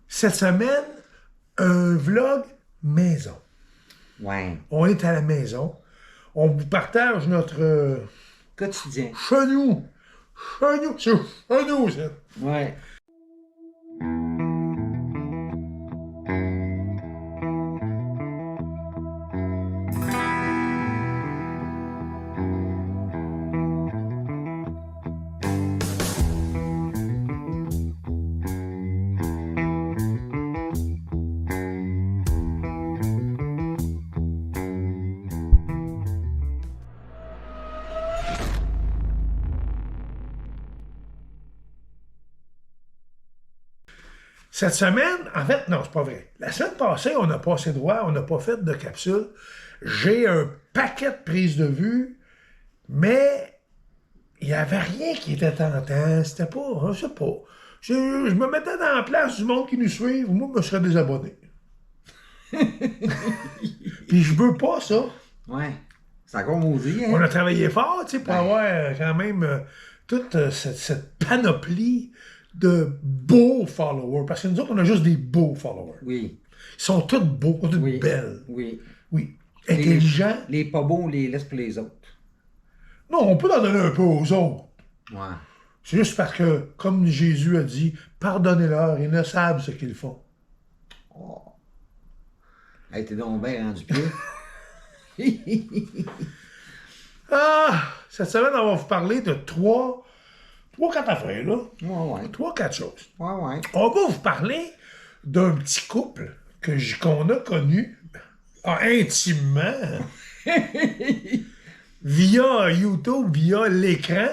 Cette semaine, un vlog maison. Ouais. On est à la maison. On vous partage notre Quotidien. chenou. Chenou, c'est chenou, ça. Ouais. Cette semaine, en fait, non, c'est pas vrai. La semaine passée, on a passé droit, on n'a pas fait de capsule. J'ai un paquet de prises de vue, mais il n'y avait rien qui était tentant. C'était pas, je sais pas. Je me mettais dans la place du monde qui nous suit, moi, je me serais désabonné. Puis je veux pas ça. Ouais. C'est encore maudit, hein? On a travaillé fort, tu sais, pour avoir quand même toute cette panoplie de beaux followers. Parce que nous autres, on a juste des beaux followers. Oui. Ils sont tous beaux, toutes Oui. belles. Oui. Oui. Intelligents. Les pas beaux, on les laisse pour les autres. Non, on peut en donner un peu aux autres. Ouais. C'est juste parce que, comme Jésus a dit, pardonnez-leur, ils ne savent ce qu'ils font. Oh. Hey, t'es donc bien rendu pied. Ah! Cette semaine, on va vous parler de trois, quatre affaires, là. Ouais. 3, 4 choses. Ouais. On va vous parler d'un petit couple qu'on a connu intimement via YouTube, via l'écran,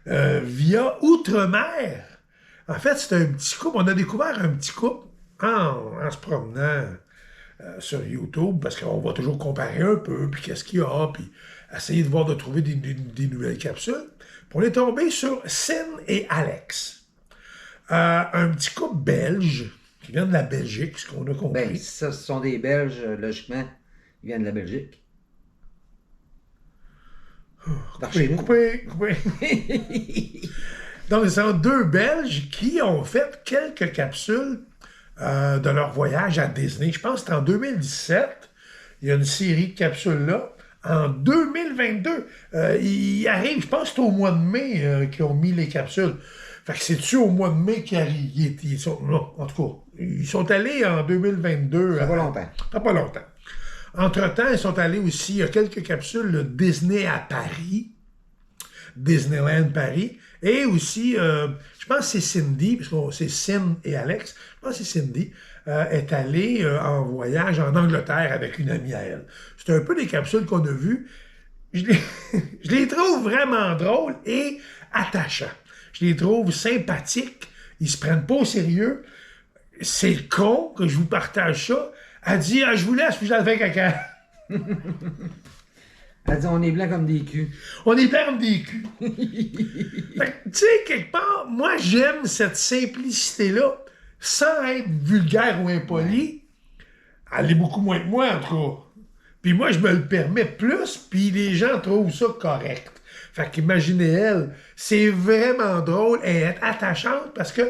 via Outre-mer. En fait, c'est un petit couple. On a découvert un petit couple en se promenant sur YouTube, parce qu'on va toujours comparer un peu, puis qu'est-ce qu'il y a, puis essayer de voir, de trouver des nouvelles capsules. Puis on est tombé sur Sin et Alex. Un petit couple belge qui vient de la Belgique, ce qu'on a compris. Ben, ça, ce sont des Belges, logiquement. Ils viennent de la Belgique. Par chez nous. Coupé. Donc, ce sont deux Belges qui ont fait quelques capsules de leur voyage à Disney. Je pense que c'était en 2017. Il y a une série de capsules là. En 2022, il arrive, je pense que c'est au mois de mai qu'ils ont mis les capsules. Fait que c'est-tu au mois de mai qu'ils arrivent? Non, en tout cas, ils sont allés en 2022. Ça va longtemps. Ça pas longtemps. Entre-temps, ils sont allés aussi, il y a quelques capsules, le Disney à Paris, Disneyland Paris, et aussi, je pense que c'est Cindy, parce que c'est Sin et Alex, je pense que c'est Cindy, est allée en voyage en Angleterre avec une amie à elle. C'est un peu des capsules qu'on a vues. Je les trouve vraiment drôles et attachants. Je les trouve sympathiques. Ils se prennent pas au sérieux. C'est con que je vous partage ça. Elle dit, je vous laisse, puis je la fais caca. Elle dit, on est blancs comme des culs. On est blancs comme des culs. Tu sais, quelque part, moi, j'aime cette simplicité-là, sans être vulgaire ou impoli. Elle est beaucoup moins que moi, en tout cas. Puis moi, je me le permets plus, puis les gens trouvent ça correct. Fait qu'imaginez elle, c'est vraiment drôle, elle est attachante, parce que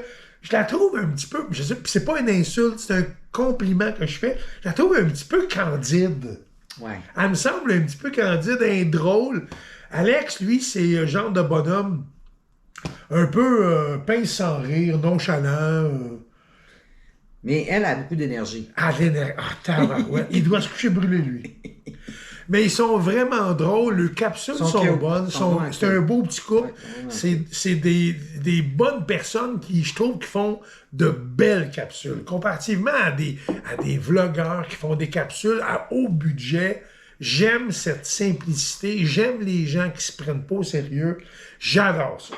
je la trouve un petit peu, je sais, puis c'est pas une insulte, c'est un compliment que je fais, je la trouve un petit peu candide. Ouais. Elle me semble un petit peu candide, elle est drôle. Alex, lui, c'est un genre de bonhomme un peu pince sans rire, nonchalant. Mais elle a beaucoup d'énergie. Ah, l'énergie. Ah, tabarouette. Il doit se coucher brûlé, lui. Mais ils sont vraiment drôles. Les capsules sont bonnes. C'est un beau petit couple. Ouais, c'est des bonnes personnes qui, je trouve, qui font de belles capsules. Comparativement à des vlogueurs qui font des capsules à haut budget, j'aime cette simplicité. J'aime les gens qui se prennent pas au sérieux. J'adore ça.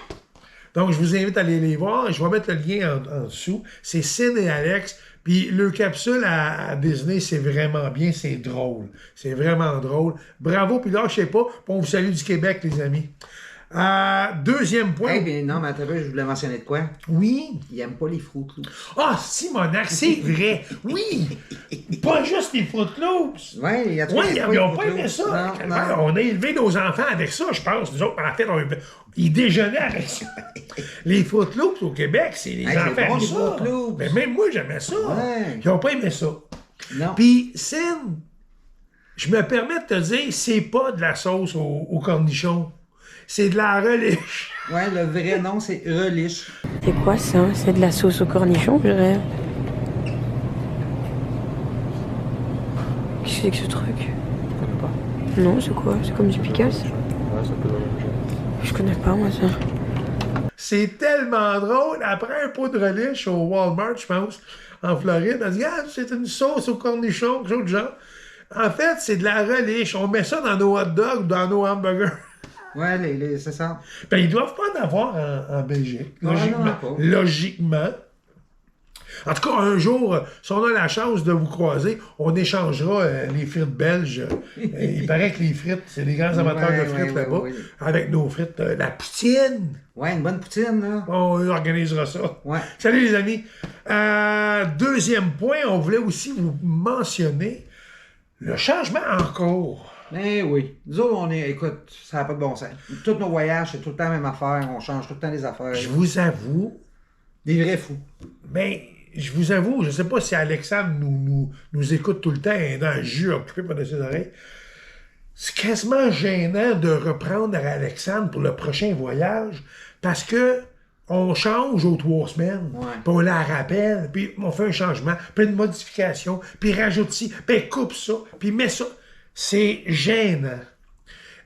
Donc, je vous invite à aller les voir. Je vais mettre le lien en dessous. C'est Sin et Alex. Puis le capsule à Disney, c'est vraiment bien, c'est drôle. C'est vraiment drôle. Bravo, puis lâchez pas. Puis on vous salue du Québec, les amis. Deuxième point. Hey, mais non, mais attends, je voulais mentionner de quoi? Oui. Il aime pas les Fruit Loops. Ah, Simonac, c'est vrai. Oui. Pas juste les Fruit Loops. Oui, il y a ils n'ont pas aimé ça. Non. On a élevé nos enfants avec ça, je pense. Nous autres, en fait, ils déjeunaient avec ça. Les Fruit Loops au Québec, c'est les enfants c'est bon, aiment les ça. Fruit Loops. Mais même moi, j'aimais ça. Ouais. Ils n'ont pas aimé ça. Non. Puis, Sim, je me permets de te dire, c'est pas de la sauce au cornichon. C'est de la relish. Ouais, le vrai nom, c'est relish. C'est quoi ça? C'est de la sauce au cornichon, je rêve. Qu'est-ce que c'est que ce truc? Je connais pas. Non, c'est quoi? C'est comme du picasse? Ouais, ça peut donner. Je connais pas, moi, ça. C'est tellement drôle. Après un pot de relish au Walmart, je pense, en Floride, on dit « Ah, c'est une sauce au cornichon, quelque chose de genre. » En fait, c'est de la relish. On met ça dans nos hot dogs ou dans nos hamburgers. Ouais, c'est ça. Ben, ils doivent pas en avoir en Belgique, Non, logiquement. non, pas. Logiquement. En tout cas, un jour, si on a la chance de vous croiser, on échangera les frites belges. Il paraît que les frites, c'est des grands amateurs de frites là-bas. Ouais. Avec nos frites, la poutine. Ouais, une bonne poutine, là. On organisera ça. Ouais. Salut les amis. Deuxième point, on voulait aussi vous mentionner le changement en cours. Mais oui. Nous autres, écoute, ça n'a pas de bon sens. Tous nos voyages, c'est tout le temps la même affaire. On change tout le temps les affaires. Je vous avoue, Des vrais fous. mais je vous avoue, je ne sais pas si Alexandre nous écoute tout le temps, et dans le jus occupé par ses oreilles. C'est quasiment gênant de reprendre à Alexandre pour le prochain voyage parce que on change aux 3 semaines, Ouais. puis on la rappelle, puis on fait un changement, puis une modification, puis rajoute ci, puis coupe ça, puis met ça. C'est gênant.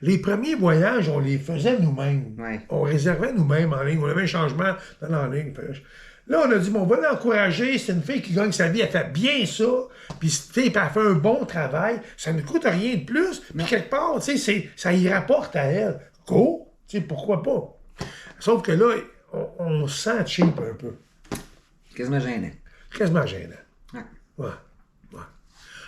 Les premiers voyages, on les faisait nous-mêmes. Ouais. On réservait nous-mêmes en ligne. On avait un changement en ligne. Là, on a dit, bon, on va l'encourager. C'est une fille qui gagne sa vie. Elle fait bien ça. Puis cette fille, elle fait un bon travail. Ça ne coûte rien de plus. Puis quelque part, tu sais, ça y rapporte à elle. Go! Tu sais, pourquoi pas? Sauf que là, on se sent cheap un peu. Quasiment gênant. Quasiment gênant. Ouais. Ouais.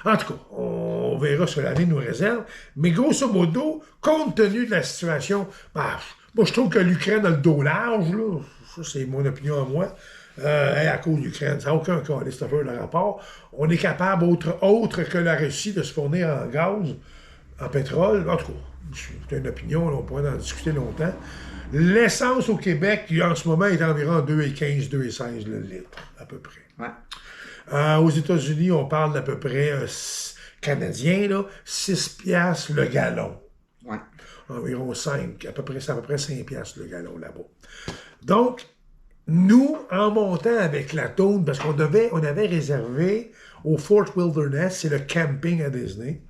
En tout cas, on verra ce que l'année nous réserve. Mais grosso modo, compte tenu de la situation, moi je trouve que l'Ukraine a le dos large, là. Ça, c'est mon opinion à moi. À cause de l'Ukraine, ça n'a aucun cas, le rapport. On est capable, autre que la Russie, de se fournir en gaz, en pétrole. En tout cas, c'est une opinion, là, on pourrait en discuter longtemps. L'essence au Québec, en ce moment, est environ 2,15, 2,16 le litre, à peu près. Ouais. Aux États-Unis, on parle d'à peu près canadien, là, 6 piastres le gallon. Ouais. Environ 5, c'est à peu près 5 piastres le gallon là-bas. Donc, nous, en montant avec la toune, parce qu'on avait réservé au Fort Wilderness, c'est le camping à Disney.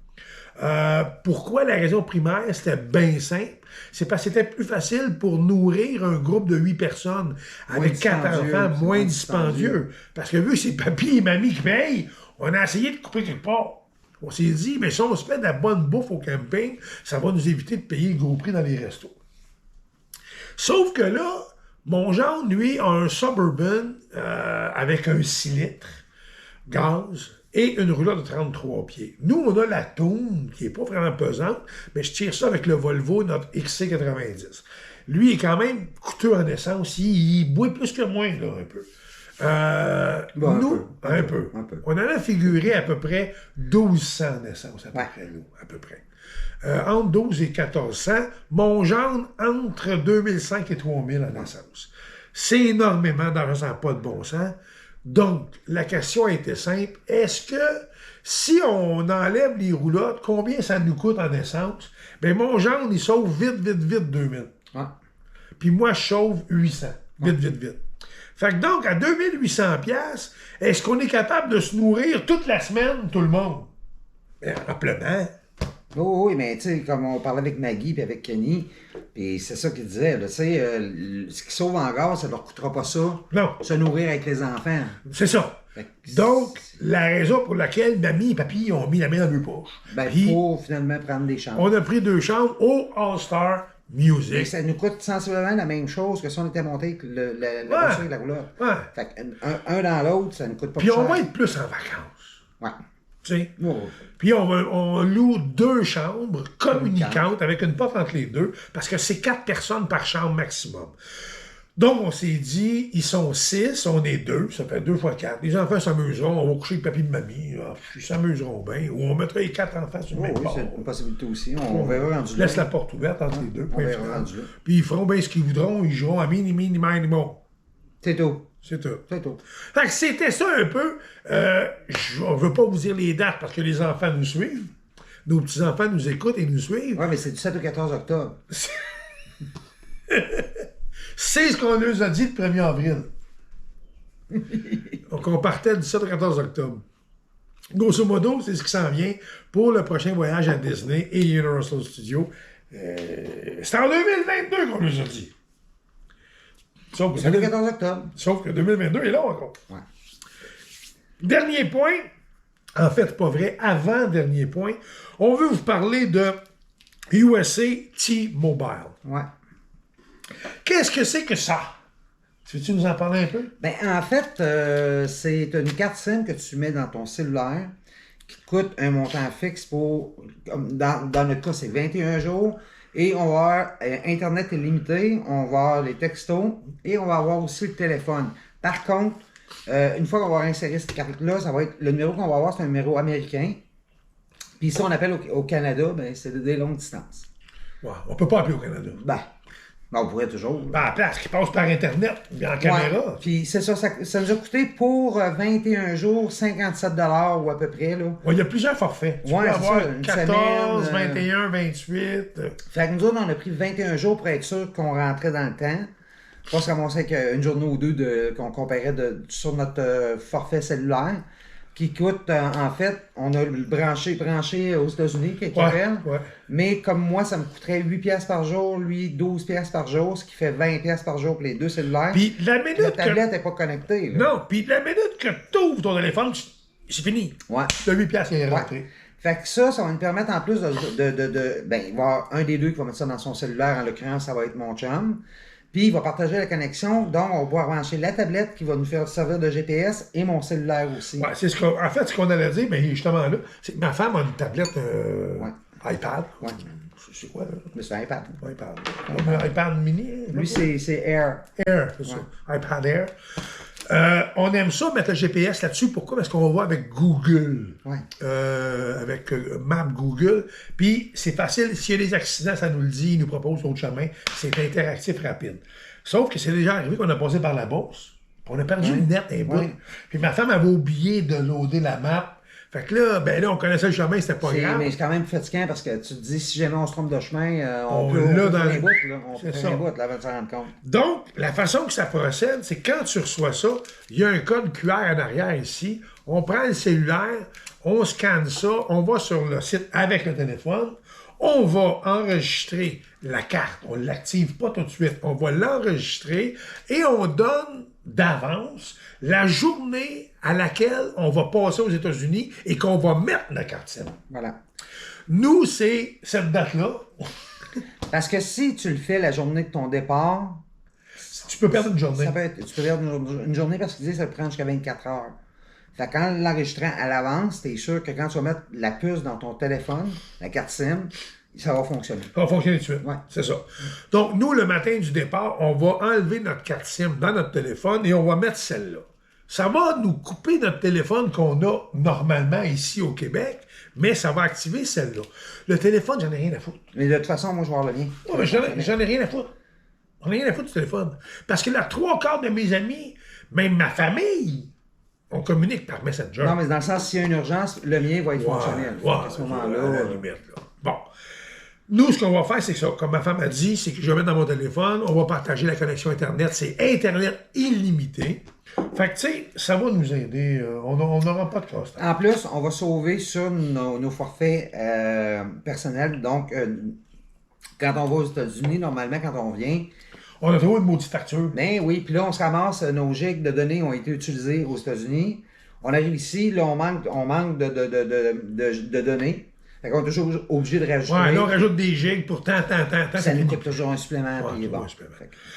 Pourquoi la raison primaire, c'était bien simple. C'est parce que c'était plus facile pour nourrir un groupe de 8 personnes avec 4 enfants, moins dispendieux. Parce que vu que c'est papy et mamie qui payent, on a essayé de couper quelque part. On s'est dit, mais si on se fait de la bonne bouffe au camping, ça va nous éviter de payer le gros prix dans les restos. Sauf que là, mon genre, lui, a un Suburban avec un 6 litres, gaz, et une roulotte de 33 pieds. Nous, on a la toune, qui n'est pas vraiment pesante, mais je tire ça avec le Volvo, notre XC90. Lui, il est quand même coûteux en essence. Il boit plus que moi, là, un peu. Un peu. On en a figuré à peu près 1200 en essence, à peu près, nous, à peu près. Entre 12 et 1400. Mon gendre, entre 2005 et 3000 en essence. C'est énormément d'argent, ça n'a pas de bon sens. Donc, la question était simple. Est-ce que, si on enlève les roulottes, combien ça nous coûte en essence? Bien, mon gendre, il sauve vite 2000. Ouais. Puis moi, je sauve 800. Vite. Fait que donc, à 2800 $, est-ce qu'on est capable de se nourrir toute la semaine, tout le monde? Bien, amplement. Oh, oui, mais tu sais, comme on parlait avec Maggie et avec Kenny, puis c'est ça qu'ils disaient, tu sais, ce qu'ils sauvent en gaz, ça leur coûtera pas ça. Non. Se nourrir avec les enfants. C'est ça. Donc, la raison pour laquelle mamie et papy ont mis la main dans deux poches. Ben, Puis, pour finalement prendre des chambres. on a pris 2 chambres au All-Star Music. Et ça nous coûte sensiblement la même chose que si on était monté avec la voiture avec la roulotte. Ouais. Fait qu'un dans l'autre, ça nous coûte pas Puis plus on cher. va être plus en vacances. Ouais. Tu sais. Oh. Puis on loue 2 chambres communicantes avec une porte entre les deux, parce que c'est 4 personnes par chambre maximum. Donc, on s'est dit, ils sont 6, on est 2, ça fait 2 fois 4. Les enfants s'amuseront, on va coucher avec papy et mamie, ils s'amuseront bien, ou on mettra les 4 enfants sur le même Oui, bord. c'est une possibilité aussi. On verra rendu là. Laisse la porte ouverte entre les deux. On verra rendu là. Puis ils feront bien ce qu'ils voudront, ils joueront à mini, mini, mini, mon. C'est tout. C'est tout. C'est tout. Fait que c'était ça un peu. Je ne veux pas vous dire les dates parce que les enfants nous suivent. Nos petits-enfants nous écoutent et nous suivent. Oui, mais c'est du 7 au 14 octobre. C'est ce qu'on nous a dit le 1er avril. Donc, on partait du 7 au 14 octobre. Grosso modo, c'est ce qui s'en vient pour le prochain voyage à Disney et Universal Studios. C'est en 2022 qu'on nous a dit. Sauf que, 7 au 14 octobre. sauf que 2022 est là encore. Ouais. Dernier point, en fait, pas vrai, avant-dernier point, on veut vous parler de USA T-Mobile. Ouais. Qu'est-ce que c'est que ça? Veux-tu nous en parler un peu? Ben, en fait, c'est une carte SIM que tu mets dans ton cellulaire qui te coûte un montant fixe pour, dans notre cas, c'est 21 jours. Et on va avoir Internet illimité, on va avoir les textos et on va avoir aussi le téléphone. Par contre, une fois qu'on va avoir inséré cette carte-là, ça va être le numéro qu'on va avoir, c'est un numéro américain. Puis si on appelle au Canada, ben, c'est des longues distances. Ouais, on peut pas appeler au Canada. Ben, on pourrait toujours. Ben, à la place qui passe par Internet, en caméra. Ouais. Puis c'est ça, ça nous a coûté pour 21 jours 57 $ ou à peu près. Là. Ouais, il y a plusieurs forfaits. Tu Ouais, peux c'est avoir ça, une 14, semaine, 21, 28. Fait que nous autres, on a pris 21 jours pour être sûr qu'on rentrait dans le temps. Pas se ramasser avec une journée ou deux qu'on comparait sur notre forfait cellulaire. Qui coûte, en fait, on a branché aux États-Unis, qui appelle. Ouais. Mais comme moi, ça me coûterait 8 piastres par jour, lui 12 piastres par jour, ce qui fait 20 piastres par jour pour les deux cellulaires. Puis la minute la tablette n'est pas connectée. Là. Non, puis la minute que tu ouvres ton téléphone, c'est fini. Ouais. Le 8 piastres, il est rentré. Fait que ça va nous permettre en plus ben, il va y avoir un des deux qui va mettre ça dans son cellulaire, en l'occurrence, ça va être mon chum. Puis il va partager la connexion, donc on va pouvoir brancher la tablette qui va nous faire servir de GPS et mon cellulaire aussi. Ouais, c'est en fait, ce qu'on allait dire, mais justement là, c'est que ma femme a une tablette iPad. Ouais. C'est quoi, là? Mais c'est un iPad. iPad. Un iPad mini. Lui, c'est Air. Air, c'est ça. iPad Air. On aime ça, mettre le GPS là-dessus. Pourquoi? Parce qu'on va avec Google. Ouais. Avec Map Google. Puis, c'est facile. S'il y a des accidents, ça nous le dit. Il nous propose d'autres chemins. C'est interactif, rapide. Sauf que c'est déjà arrivé qu'on a passé par la Beauce. On a perdu le net un peu. Puis, ma femme avait oublié de loader la map. Fait que là, ben là, on connaissait le chemin, c'était pas grave. Mais c'est quand même fatigant parce que tu te dis, si jamais on se trompe de chemin, on peut l'a dans faire le un bout, là. On peut faire un bout, là, avant de s'en rendre compte. Donc, la façon que ça procède, c'est quand tu reçois ça, il y a un code QR en arrière ici. On prend le cellulaire, on scanne ça, on va sur le site avec le téléphone, on va enregistrer la carte. On ne l'active pas tout de suite. On va l'enregistrer et on donne d'avance la journée à laquelle on va passer aux États-Unis et qu'on va mettre la carte SIM. Voilà. Nous, c'est cette date-là. Parce que si tu le fais la journée de ton départ, Tu peux perdre une journée. tu peux perdre une journée parce qu'il dit que ça prend jusqu'à 24 heures. Fait qu'en l'enregistrant à l'avance, t'es sûr que quand tu vas mettre la puce dans ton téléphone, la carte SIM, ça va fonctionner. Ça va fonctionner tout de suite. Ouais. C'est ça. Donc, nous, le matin du départ, on va enlever notre carte SIM dans notre téléphone et on va mettre celle-là. Ça va nous couper notre téléphone qu'on a normalement ici au Québec, mais ça va activer celle-là. Le téléphone, j'en ai rien à foutre. Mais de toute façon, moi, je vais avoir le mien. Non, mais j'en ai rien à foutre. J'en ai rien à foutre du téléphone. Parce que là, 3/4 de mes amis, même ma famille, on communique par Messenger. Non, mais dans le sens, s'il y a une urgence, le mien va être fonctionnel. Ouais, à ce moment-là. à la limite, là. Bon. Nous, ce qu'on va faire, c'est ça. Comme ma femme a dit, c'est que je vais mettre dans mon téléphone, on va partager la connexion Internet. C'est Internet illimité. Fait que, tu sais, ça va nous aider. On n'aura pas de cost. En plus, on va sauver sur nos forfaits personnels. Donc, quand on va aux États-Unis, normalement, quand on vient, On a trouvé une maudite facture. ben oui, puis là, on se ramasse, nos gigs de données ont été utilisés aux États-Unis. On arrive ici, là, on manque de données. Fait qu'on est toujours obligé de rajouter. Ouais, là, on rajoute des gigs pour tant. Ça nous coûte toujours un supplément, Ouais, puis bon. un supplément.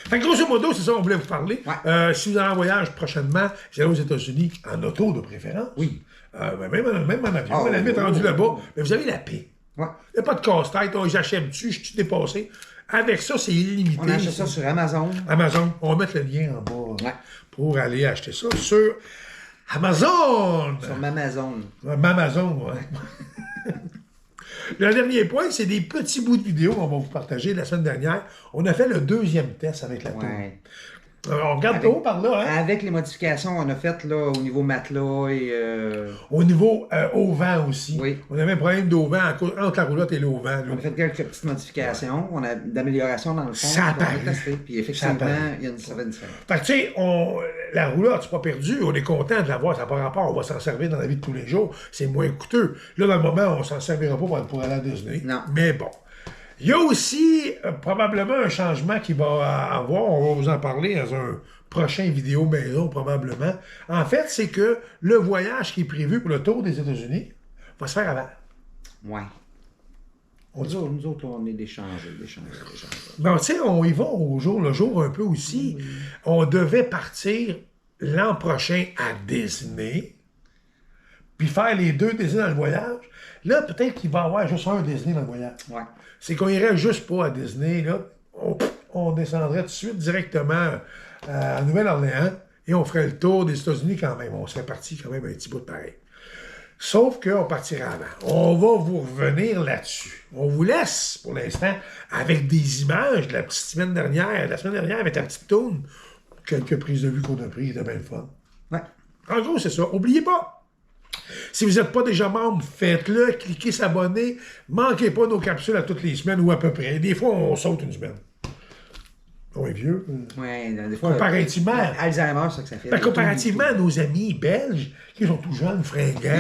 Fait que grosso modo, c'est ça qu'on voulait vous parler. Ouais. Si vous allez en voyage prochainement, vous allez aux États-Unis, en auto de préférence. Oui. Même en avion, Ah, à la limite oui, rendu oui, là-bas, oui. mais vous avez la paix. Ouais. Il n'y a pas de casse-tête, j'achète dessus, je suis dépassé. Avec ça, c'est illimité. On achète ça sur Amazon. Amazon. On va mettre le lien en bas Ouais. pour aller acheter ça sur Amazon. Sur Amazon. Amazon, ouais. Le dernier point, c'est des petits bouts de vidéo qu'on va vous partager la semaine dernière. On a fait le 2e test avec la tour. Ouais. On regarde Avec- tout par là, hein? Avec les modifications qu'on a faites là, au niveau matelas et. Au niveau auvent aussi. Oui. On avait un problème d'auvent entre la roulotte et l'auvent. là. On a fait quelques petites modifications. On a d'amélioration dans le fond. Ça a puis on paru. testé. Puis effectivement, il y a une certaine différence. Fait que, tu sais, la roulotte, c'est pas perdu. On est content de l'avoir. Ça n'a pas rapport. On va s'en servir dans la vie de tous les jours. C'est moins coûteux. Là, dans le moment, on s'en servira pas pour aller à Disney. Non. Mais bon. Il y a aussi probablement un changement qui va avoir. On va vous en parler dans un prochain vidéo maison, probablement. En fait, c'est que le voyage qui est prévu pour le tour des États-Unis va se faire avant. Ouais. On dit- Nous autres, on est d'échanger. Ben, tu sais, on y va au jour le jour un peu aussi. On devait partir l'an prochain à Disney, puis faire les 2 Disney dans le voyage. Là, peut-être qu'il va y avoir juste un Disney dans le voyage. Ouais. C'est qu'on irait juste pas à Disney, là. On descendrait tout de suite directement à Nouvelle-Orléans et on ferait le tour des États-Unis quand même. On serait parti quand même un petit bout de pareil. Sauf qu'on partira avant. On va vous revenir là-dessus. On vous laisse, pour l'instant, avec des images de la petite semaine dernière. La semaine dernière, avec la petite tourne. Quelques prises de vue qu'on a prises, c'était bien le fun. Ouais. En gros, c'est ça. N'oubliez pas. Si vous n'êtes pas déjà membre, faites-le. Cliquez s'abonner. Manquez pas nos capsules à toutes les semaines ou à peu près. Des fois, on saute une semaine. On est vieux. Ouais, des fois. Comparativement. Alzheimer, c'est ça que ça fait. Ben, comparativement à nos amis belges, qui sont tout jeunes, fringants.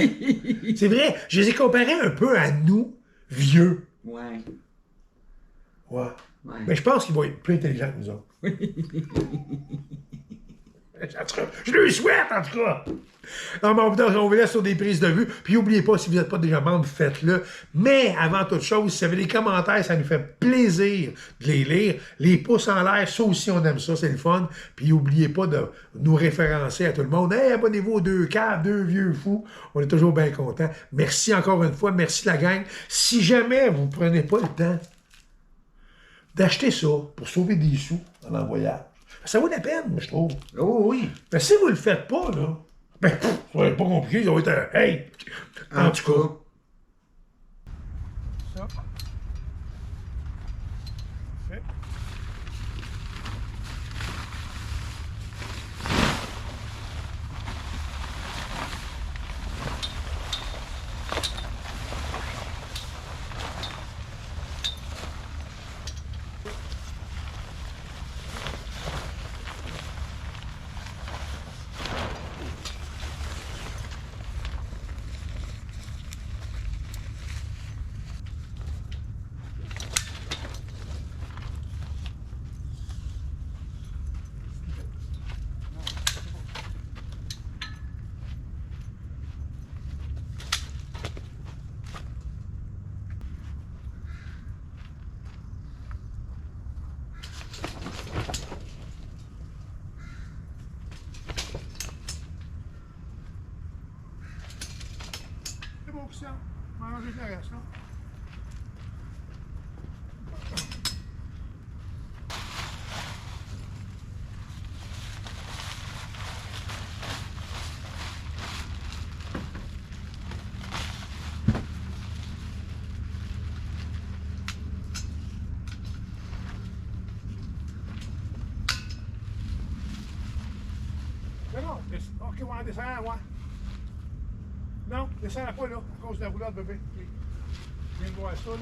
C'est vrai, je les ai comparés un peu à nous, vieux. Ouais. Ouais. Ouais. Mais je pense qu'ils vont être plus intelligents que nous autres. En tout cas, je le souhaite, en tout cas. Non, mais on vous laisse sur des prises de vue. Puis n'oubliez pas, si vous n'êtes pas déjà membre, faites-le. Mais avant toute chose, si vous avez des commentaires, ça nous fait plaisir de les lire. Les pouces en l'air, ça aussi, on aime ça, c'est le fun. Puis n'oubliez pas de nous référencer à tout le monde. Hey, abonnez-vous aux 2 caves, 2 vieux fous. On est toujours bien contents. Merci encore une fois. Merci la gang. Si jamais vous ne prenez pas le temps d'acheter ça pour sauver des sous en voyage, ça vaut la peine, moi, je trouve. Oh oui. Mais si vous ne le faites pas, là, ben, ça va être pas compliqué, ça va être un hey! En tout cas. Ça. Fait. C'est bon, Christian. On va manger le reste, là. Mais non, ok, on va descendre, ouais. Non, descends pas là, à cause de la roulotte, bébé. Oui. Je viens de voir ça, là.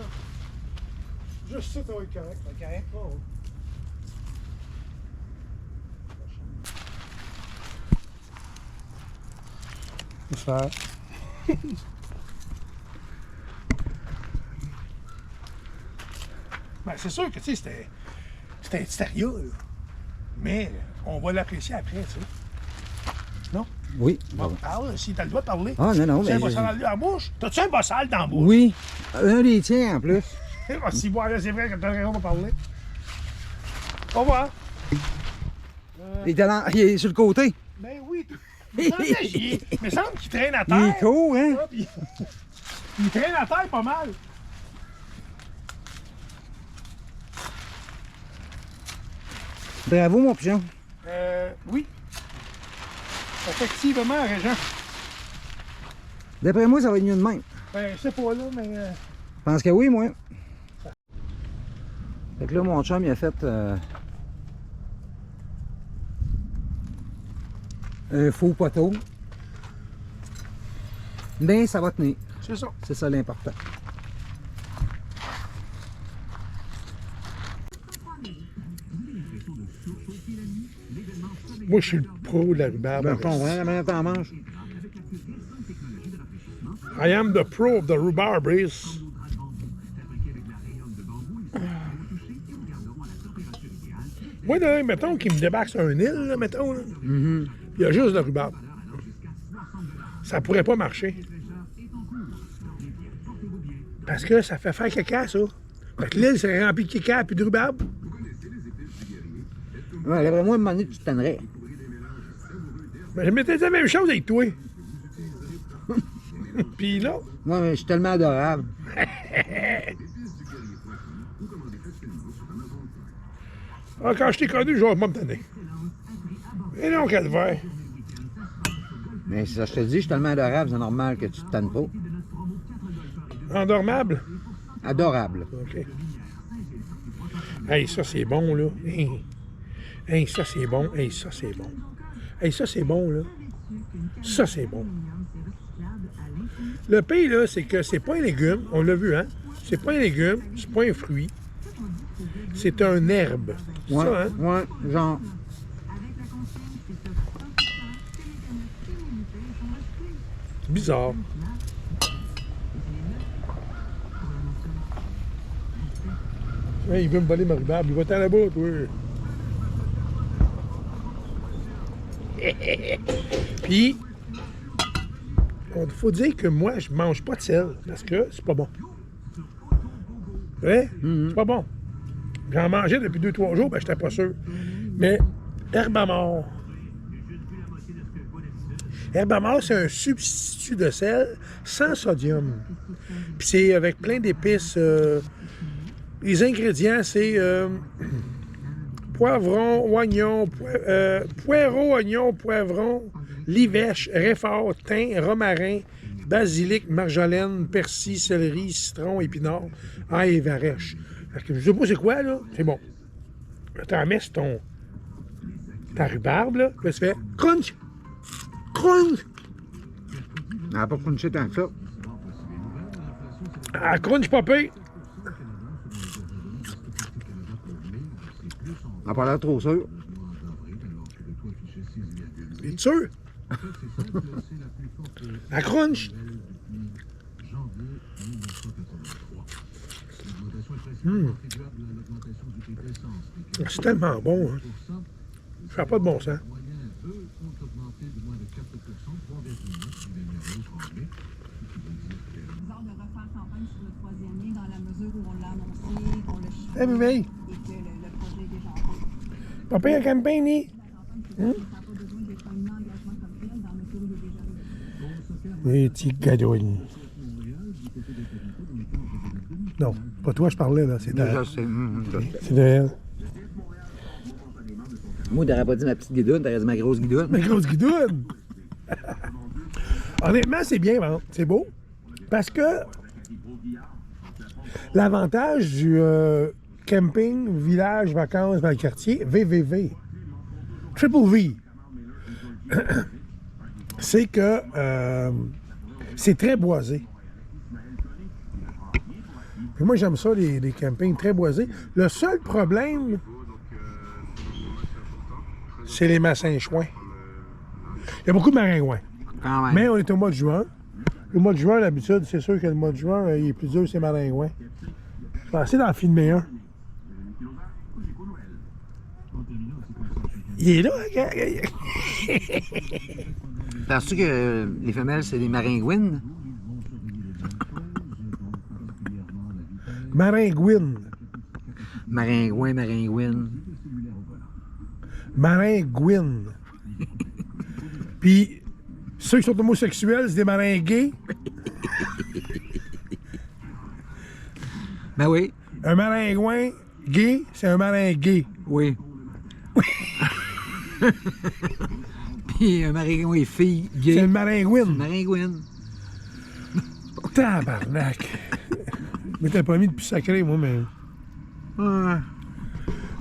Juste ça, ça va être correct. Ça va être correct? Oh, oh. Ça. Ben, c'est sûr que, tu sais, c'était un Staria, là. Mais on va l'apprécier après, tu sais. Non? Oui. Bon, parle, si t'as le droit de parler. Ah, non, non, T'as-tu un mais... bossal dans la bouche? T'as-tu un bossal dans la bouche? Oui. Un des tiens, en plus. Ah, si, bon, là, c'est vrai que t'as raison de parler. Au revoir. Il est sur le côté. Ben oui. Il me semble qu'il traîne à terre. Il est court, hein? Ah, puis- il traîne à terre pas mal. Bravo, mon pigeon. Oui. Effectivement, Régent. D'après moi, ça va être mieux de même. Ben, je sais pas là, mais... Je pense que oui, moi. Fait que là, mon chum, il a fait un faux poteau. Mais ça va tenir. c'est ça. C'est ça l'important. Moi, je suis le pro de la rhubarbe. Ben, je comprends, la manière t'en manges. I am the pro of the rhubarberries. Moi, là, mettons qu'il me débarque sur une île, là, mettons, là. Il y a juste de rhubarbe. Ça pourrait pas marcher. Parce que ça fait faire caca, ça. Fait que l'île serait remplie de caca puis de rhubarbe. Ouais, d'après moi, à un moment donné, tu te tannerais. Mais je m'étais dit la même chose avec toi. Puis là, Moi, je suis tellement adorable. quand je t'ai connu, je vais pas me tanner. Et non, calvaire. Mais ça, je te dis, je suis tellement adorable, c'est normal que tu te tannes pas. Endormable. Adorable. OK. Hey, ça, c'est bon, là. Hey, ça, c'est bon. Hey, ça, c'est bon. Hey, ça, c'est bon, là. Ça, c'est bon. Le pire, là, c'est que c'est pas un légume. On l'a vu, hein? C'est pas un légume, c'est pas un fruit. C'est un herbe. C'est Ouais, ça, hein? ouais, genre. C'est bizarre. Hey, il veut me voler ma rhubarbe. Il va-t'en là-bas, toi. Puis, il faut dire que moi, je mange pas de sel parce que c'est pas bon. Ouais? C'est pas bon. J'en mangeais depuis 2-3 jours, ben j'étais pas sûr. Mais Herbamore. Herbamore, c'est un substitut de sel sans sodium. Puis c'est avec plein d'épices. Les ingrédients, c'est poivron, oignon, poireau, oignon, poivron, livèche, réfort, thym, romarin, basilic, marjolaine, persil, céleri, citron, épinard, ail et varèche. Fait que je sais pas c'est quoi, là. C'est bon. T'en mets sur ta rhubarbe, là. Puis là, tu fais crunch! Crunch! Elle n'a pas crunché tant que ça. Ah, crunch pas pire. Elle n'a pas l'air trop sûr. Es-tu sûr? La crunch! C'est tellement bon, hein? Ça n'a pas de bon sens. Eh bien, papa, il y a campagne, ni? Les petits gadouilles. Non, pas toi, je parlais, là. C'est de elle. Moi, t'aurais pas dit ma petite guidoune, t'aurais dit ma grosse guidoune. Ma grosse guidoune! Honnêtement, c'est bien, hein? C'est beau. Parce que l'avantage du camping, village, vacances dans le quartier, VVV, Triple V, c'est que c'est très boisé. Puis moi, j'aime ça, les campings très boisés. Le seul problème, c'est les massins-chouins. Il y a beaucoup de maringouins. Quand même. Mais on est au mois de juin. Le mois de juin, d'habitude, c'est sûr que le mois de juin, il est plus dur, c'est maringouin. Je vais essayer d'en filmer un. Il est là, Penses-tu que les femelles, c'est des maringouines? Maringouine. Maringouin, maringouine. Maringouine. Puis, ceux qui sont homosexuels, c'est des marins gays. Ben oui. Un maringouin gay, c'est un marin gay. Oui. Puis un maringouin fille gay. C'est une maringouine. Maringouine. Tabarnak. Mais t'as pas mis depuis sacré, moi, mais... Ouais.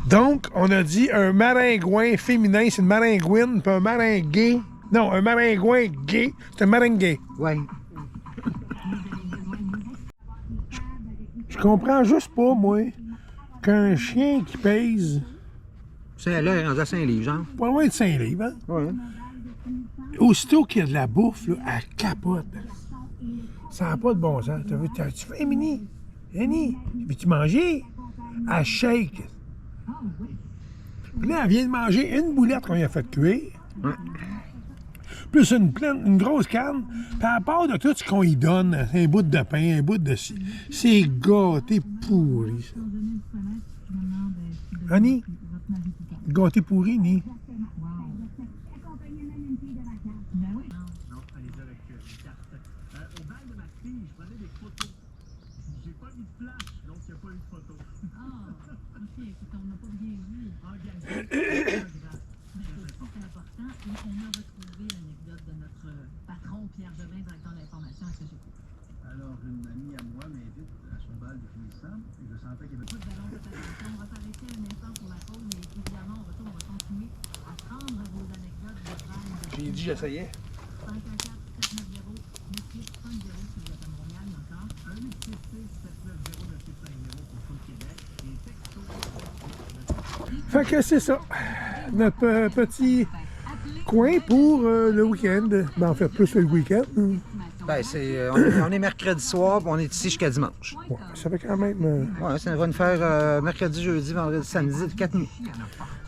Donc, on a dit un maringouin féminin, c'est une maringouine, puis un marin gay. Non, un maringouin gay, c'est un maringué. Ouais. Je comprends juste pas, moi, qu'un chien qui pèse C'est là, il est rendu à 5 livres, genre. pas loin de 5 livres, hein? Ouais. Aussitôt qu'il y a de la bouffe, là, elle capote. Ça n'a pas de bon sens. Tu fais, Mini? Annie, veux-tu manger? Elle shake. Puis là, elle vient de manger une boulette qu'on lui a fait cuire. Ouais. Plus une grosse canne. Puis à part de tout ce qu'on lui donne, un bout de pain, un bout de... C'est gâté pourri, ça. Annie? Gâté pourri, Annie? Alors, une amie à moi m'invite à son bal de finissant et je sentais qu'il y avait beaucoup de ballons de préparation. On va s'arrêter un instant pour la pause, mais évidemment, au retour, on va continuer à prendre vos anecdotes de bal. J'ai dit, j'essayais. 514-790-9850 si vous êtes à Montréal, mais encore 1-866-790-9850 pour tout le Québec et texto. Fait que c'est ça. Notre petit coin pour le week-end. Ben, en fait, plus le week-end. Ben, on est mercredi soir, puis on est ici jusqu'à dimanche. Ouais, ça fait quand même... Ouais, ça va nous faire mercredi, jeudi, vendredi, samedi, 4 nuits.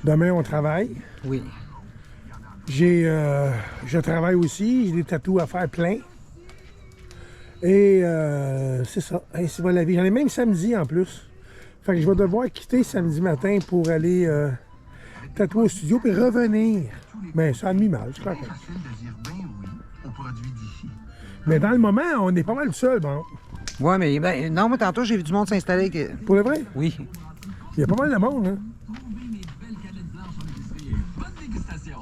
Demain, on travaille. Oui. Je travaille aussi. J'ai des tatous à faire plein. Et c'est ça. Hey, c'est la vie. J'en ai même samedi en plus. Fait que je vais devoir quitter samedi matin pour aller tatouer au studio puis revenir. Mais ça a mis mal, c'est correct. Mais dans le moment, on est pas mal seul, bon. Ouais, mais ben, non, moi, tantôt, j'ai vu du monde s'installer. Pour le vrai? Oui. Il y a pas mal de monde, hein?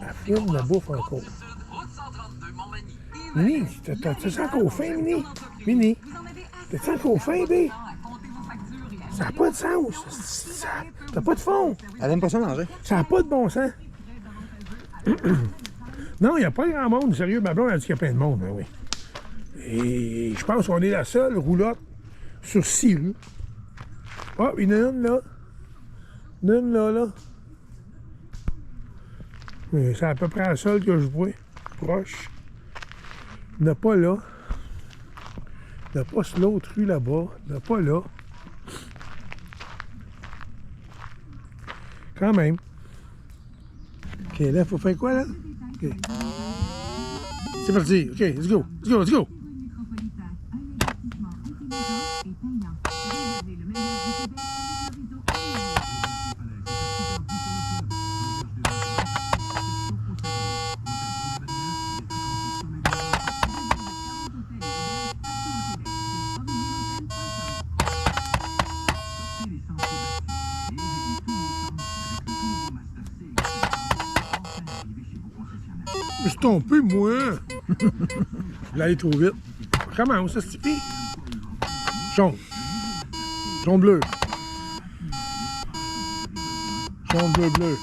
Elle filme la bouffe encore. Mini, t'as-tu encore faim, Mini? Mini, t'as-tu encore faim, bé? Ça n'a pas de sens. T'as pas de fond. Elle aime pas ça manger. Ça n'a pas de bon sens. Non, il n'y a pas grand monde. Sérieux, ma blonde a dit qu'il y a plein de monde, ben oui. Et je pense qu'on est la seule roulotte sur 6 rues. Ah, il y en a une là. Il y en a une là. Mais c'est à peu près la seule que je vois. Proche. Il n'y en a pas là. Il n'y en a pas sur l'autre rue là-bas. Il n'y en a pas là. Quand même. OK, là, il faut faire quoi, là? OK. C'est parti. OK, let's go. Let's go, let's go. Je suis tombé, moi. Je voulais aller trop vite. Comment ça se tipie? Jaune. Jaune bleu. Jaune bleu bleu.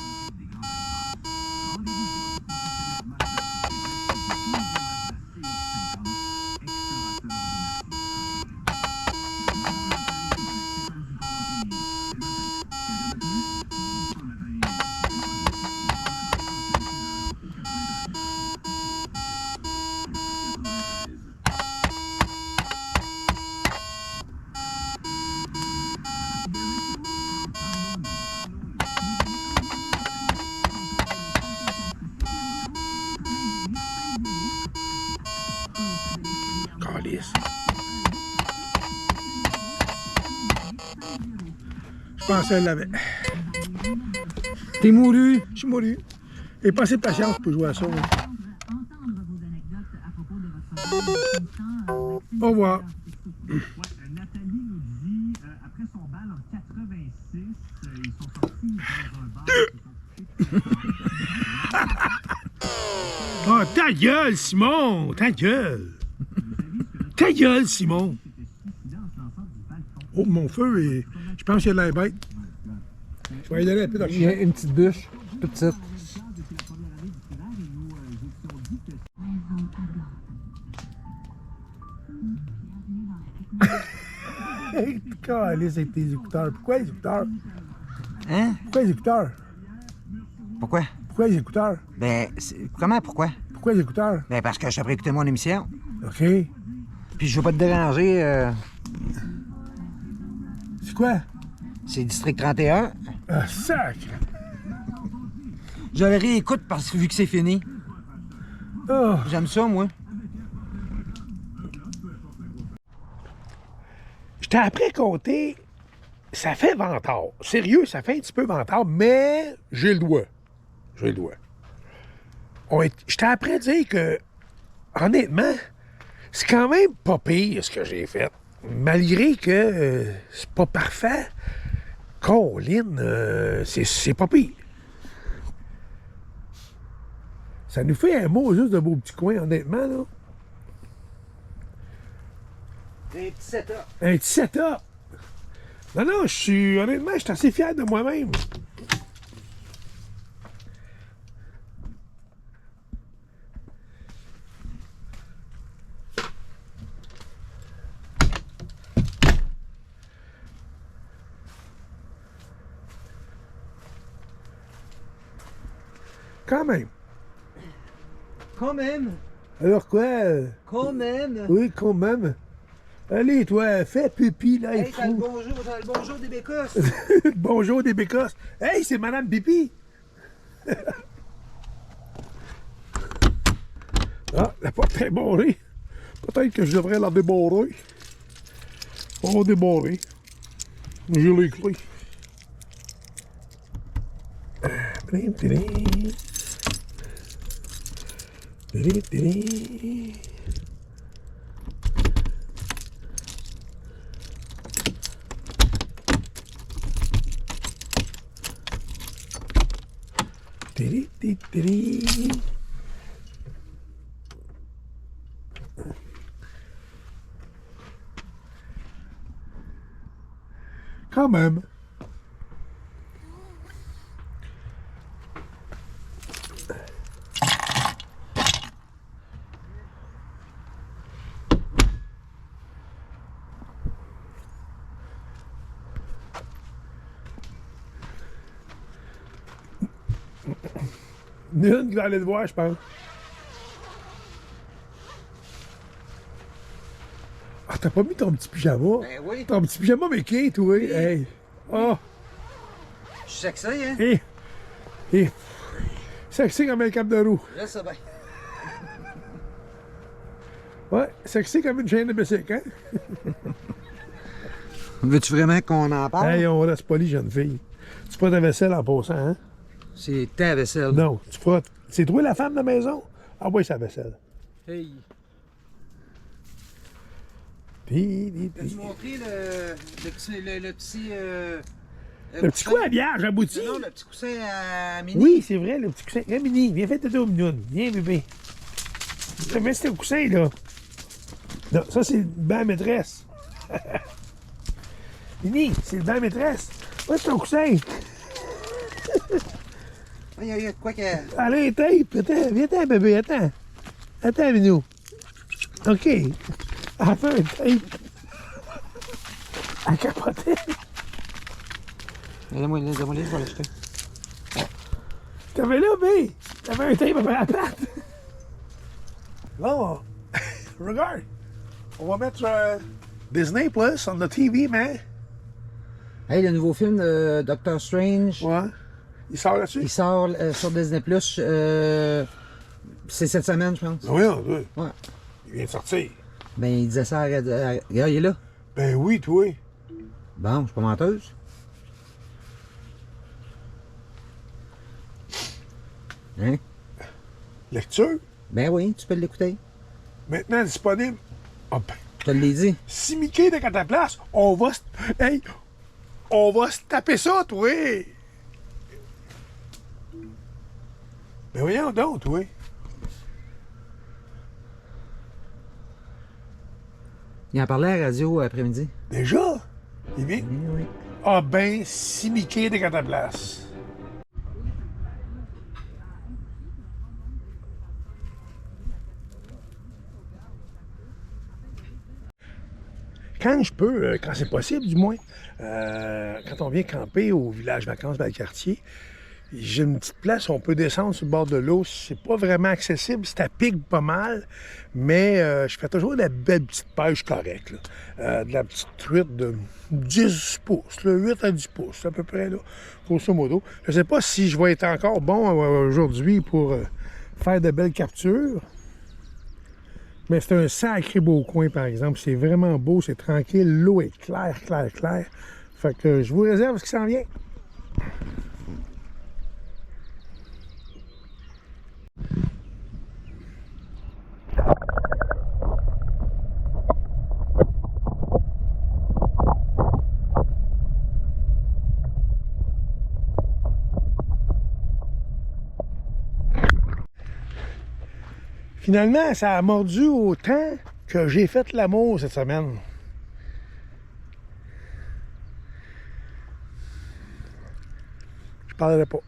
Calice. Je pensais qu'elle l'avait. T'es mouru. Je suis mouru. Et pas assez de patience pour jouer à ça. Entendre vos anecdotes à propos de votre bal de 15 ans, Maxime Au revoir. Texto. Ouais, Nathalie nous dit, après son bal en 86, ils sont sortis dans un bar. Ils se sont couchés. Oh, ta gueule, Simon! Ta gueule! Ta gueule, Simon! Oh, mon feu, et je pense qu'il y a de l'air bête. Je vais aller donner un peu Il y a une petite bûche, toute petite. Calisse avec tes écouteurs. Pourquoi les écouteurs? Hein? Pourquoi les écouteurs? Pourquoi? Pourquoi les écouteurs? Ben, comment, pourquoi? Pourquoi les écouteurs? Ben, parce que je t'ai écouter mon émission. OK. Puis je veux pas te déranger. C'est quoi? C'est District 31. Ah, sacre! Je le réécoute parce que vu que c'est fini. Oh. J'aime ça, moi. Je t'ai appris à compter, ça fait ventard. Sérieux, ça fait un petit peu ventard, mais j'ai le doigt. J'ai le doigt. Je t'ai appris à dire que, honnêtement, c'est quand même pas pire ce que j'ai fait. Malgré que c'est pas parfait, Colin, c'est pas pire. Ça nous fait un mot juste de beau petit coin, honnêtement, là. Des petits setups. Un petit setup. Non, non, honnêtement, je suis assez fier de moi-même. Quand même. Quand même. Alors quoi? Quand même. Oui, quand même. Allez, toi, fais pipi, là, il Hey, t'as le faut. bonjour des bécosses. Bonjour des bécosses. Hey, c'est Madame Pipi. Ah, la porte est barrée. Peut-être que je devrais la débarrer. On va débarrer. J'ai les clés. Tiri, tiri. Tiri, tiri. Tiri, tiri, tiri. Quand même. Une qui va aller te voir, je pense. Ah, t'as pas mis ton petit pyjama? Ben oui. Ton petit pyjama Mickey, toi. Oui. Hey. Ah. Je suis sexy, hein? Et. Sexy comme un cap de roue. Je sais bien. Ouais, sexy comme une chaîne de bicycle, hein? Veux-tu vraiment qu'on en parle? Hey, on reste poli, jeune fille. Tu feras ta vaisselle en passant, hein? C'est ta vaisselle. Non, tu feras. C'est toi la femme de la maison? Ah oui, sa vaisselle. Hey. Puis. Peux-tu montrer le petit... Le petit coin à bière, abouti. Non, le petit coussin à mini. Oui, c'est vrai, le petit coussin. Viens, Mini, viens faire tes dos mignonne. Viens, bébé. Mets ce coussin, là. Non, ça, c'est le banc maîtresse. Mini, c'est le banc maîtresse. Où est ton coussin? Il y a de quoi que... Allez, un tape. Attends, viens-t'en, bébé, attends. Attends, Minou. OK. Elle a fait un tape. Elle capotait. Donne-moi, je vais l'acheter. T'avais là, bé. T'avais un tape après la patte. Bon, regarde. On va mettre Disney Plus on the TV, man. Hey, le nouveau film de Doctor Strange, Ouais. Il sort là-dessus? il sort sur Disney+. C'est cette semaine, je pense. Oui, oui. Ouais. Il vient de sortir. Ben, il disait ça regarde, il est là. Ben oui, toi. Bon, je suis pas menteuse. Hein? Lecture, Ben oui, tu peux l'écouter. maintenant disponible. Ah ben, Je te l'ai dit. si Mickey est à ta place, Hey! On va se taper ça, toi! Ben voyons donc, toi. Il en parlait à la radio après-midi. Déjà? Il vient? Oui, oui. Ah ben, si Mickey est à ta place. Quand je peux, quand c'est possible du moins, quand on vient camper au village vacances dans le quartier, j'ai une petite place où on peut descendre sur le bord de l'eau. C'est pas vraiment accessible, ça pique pas mal, mais je fais toujours de la belle petite pêche correcte. Là. De la petite truite de 10 pouces, là, 8 à 10 pouces, à peu près, là, grosso modo. Je sais pas si je vais être encore bon aujourd'hui pour faire de belles captures. Mais c'est un sacré beau coin, par exemple. C'est vraiment beau, c'est tranquille. L'eau est claire. Fait que je vous réserve ce qui s'en vient. Finalement, ça a mordu autant que j'ai fait l'amour cette semaine. Je parlerai pas.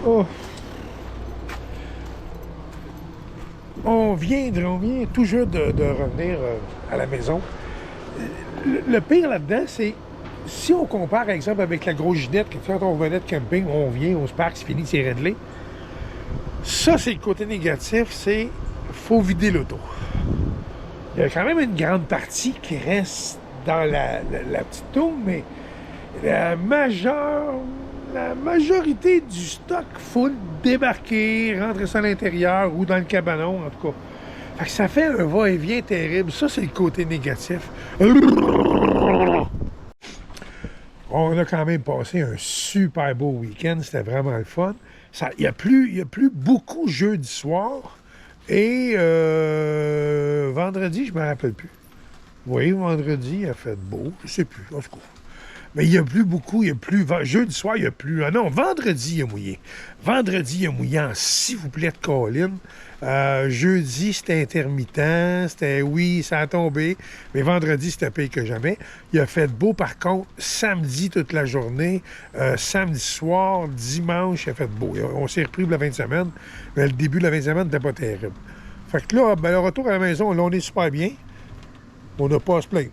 Oh. On vient tout juste de revenir à la maison. Le pire là-dedans, c'est si on compare, par exemple, avec la grosse ginette, que quand on venait de camping, on vient, on se parque, c'est fini, c'est réglé. Ça, c'est le côté négatif, c'est faut vider l'auto. Il y a quand même une grande partie qui reste dans la petite tour, mais la majorité du stock, il faut le débarquer, rentrer ça à l'intérieur ou dans le cabanon, en tout cas. Fait que ça fait un va-et-vient terrible. Ça, c'est le côté négatif. On a quand même passé un super beau week-end. C'était vraiment le fun. Il n'y a plus beaucoup jeudi soir. Et vendredi, je ne me rappelle plus. Oui, vendredi, il a fait beau. Je ne sais plus, en tout cas. Mais il n'y a plus beaucoup, jeudi soir, il n'y a plus. Ah non, vendredi, il a mouillé. Vendredi, il a mouillé en s'il vous plaît de colline. Jeudi, c'était intermittent. Oui, ça a tombé. Mais vendredi, c'était pire que jamais. Il a fait beau, par contre, samedi toute la journée. Samedi soir, dimanche, il a fait beau. On s'est repris pour la fin de semaine. Mais le début de la fin de semaine n'était pas terrible. Fait que là, le retour à la maison, là, on est super bien. On n'a pas à se plaindre.